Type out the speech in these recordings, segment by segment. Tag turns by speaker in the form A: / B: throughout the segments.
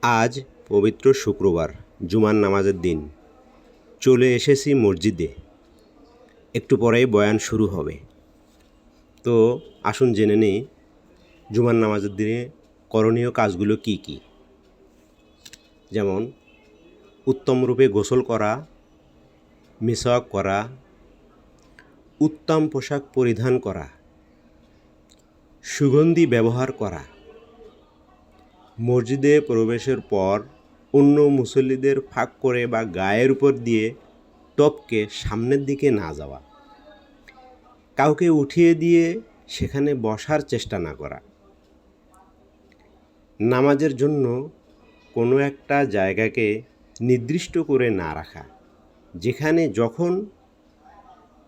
A: আজ পবিত্র শুক্রবার, জুমার নামাজের দিন। চলে এসেছি মসজিদে। একটু পরেই বয়ান শুরু হবে। তো আসুন জেনে নিই জুমার নামাজের দিনে করণীয় কাজগুলো কি কি। যেমন উত্তম রূপে গোসল করা, মিসওয়াক করা, উত্তম পোশাক পরিধান করা, সুগন্ধি ব্যবহার করা, মসজিদে প্রবেশের পর অন্য মুসল্লিদের ফাঁক করে বা গায়ের উপর দিয়ে টপকে সামনের দিকে না যাওয়া, কাউকে উঠিয়ে দিয়ে সেখানে বসার চেষ্টা না করা, নামাজের জন্য কোনো একটা জায়গাকে নির্দিষ্ট করে না রাখা, যেখানে যখন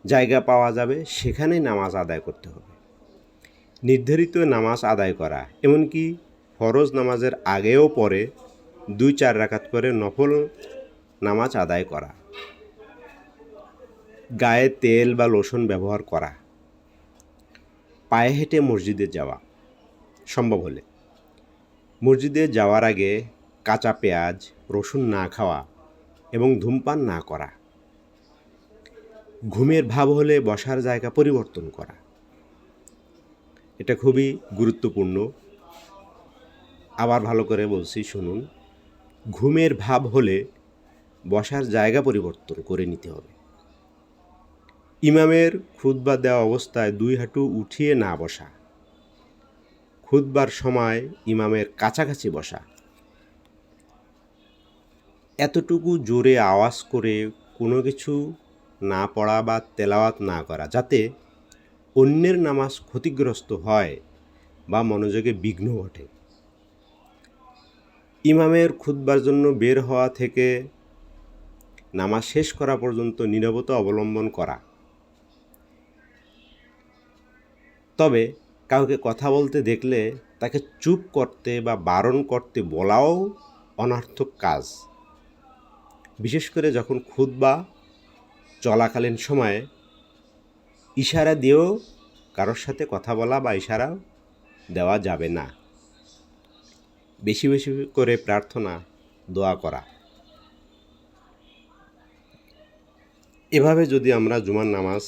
A: জায়গা পাওয়া যাবে সেখানেই নামাজ আদায় করতে হবে, নির্ধারিত নামাজ আদায় করা, এমনকি ফরজ নামাজের আগেও পরে 2-4 রাকাত করে নফল নামাজ আদায় করা, গায়ে তেল বা লোশন ব্যবহার করা, পায়ে হেঁটে মসজিদে যাওয়া সম্ভব হলে, মসজিদে যাওয়ার আগে কাঁচা পেঁয়াজ রসুন না খাওয়া এবং ধূমপান না করা, ঘুমের ভাব হলে বসার জায়গা পরিবর্তন করা। এটা খুবই গুরুত্বপূর্ণ। আবার ভালো করে বলছি, শুনুন। ঘুমের ভাব হলে বসার জায়গা পরিবর্তন করে নিতে হবে। ইমামের খুতবা দেওয়া অবস্থায় 2 হাঁটু উঠিয়ে না বসা, খুতবার সময় ইমামের কাছাকাছি বসা, এতটুকু জোরে আওয়াজ করে কোনো কিছু না পড়া বা তেলাওয়াত না করা, যাতে অন্যের নামাজ ক্ষতিগ্রস্ত হয় বা মনোযোগে বিঘ্ন ঘটে। ইমামের খুতবার জন্য বের হওয়া থেকে নামাজ শেষ করা পর্যন্ত নীরবতা অবলম্বন করা। তবে কাউকে কথা বলতে দেখলে তাকে চুপ করতে বা বারণ করতে বলাও অনর্থক কাজ। বিশেষ করে যখন খুতবা চলাকালীন সময়ে ইশারা দিয়েও কারোর সাথে কথা বলা বা ইশারা দেওয়া যাবে না। বেশি বেশি করে প্রার্থনা, দোয়া করা। এভাবে যদি আমরা জুমার নামাজ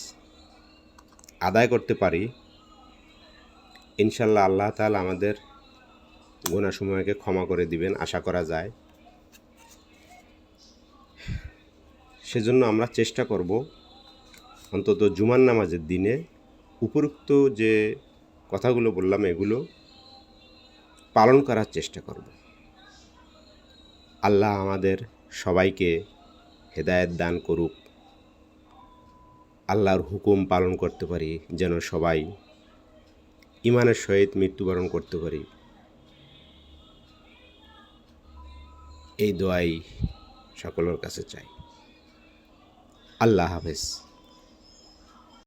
A: আদায় করতে পারি, ইনশাল্লাহ আল্লাহ তাআলা আমাদের গুনাহসমূহকে ক্ষমা করে দিবেন, আশা করা যায়। সেজন্য আমরা চেষ্টা করব অন্তত জুমার নামাজের দিনে উপরোক্ত যে কথাগুলো বললাম এগুলো পালন করার চেষ্টা করব। আল্লাহ আমাদের সবাইকে হেদায়েত দান করুক। আল্লাহর হুকুম পালন করতে পারি, যেন সবাই ঈমানের সহিত মৃত্যুবরণ করতে পারি। এই দোয়াই সকলের কাছে চাই। আল্লাহ হাফেজ।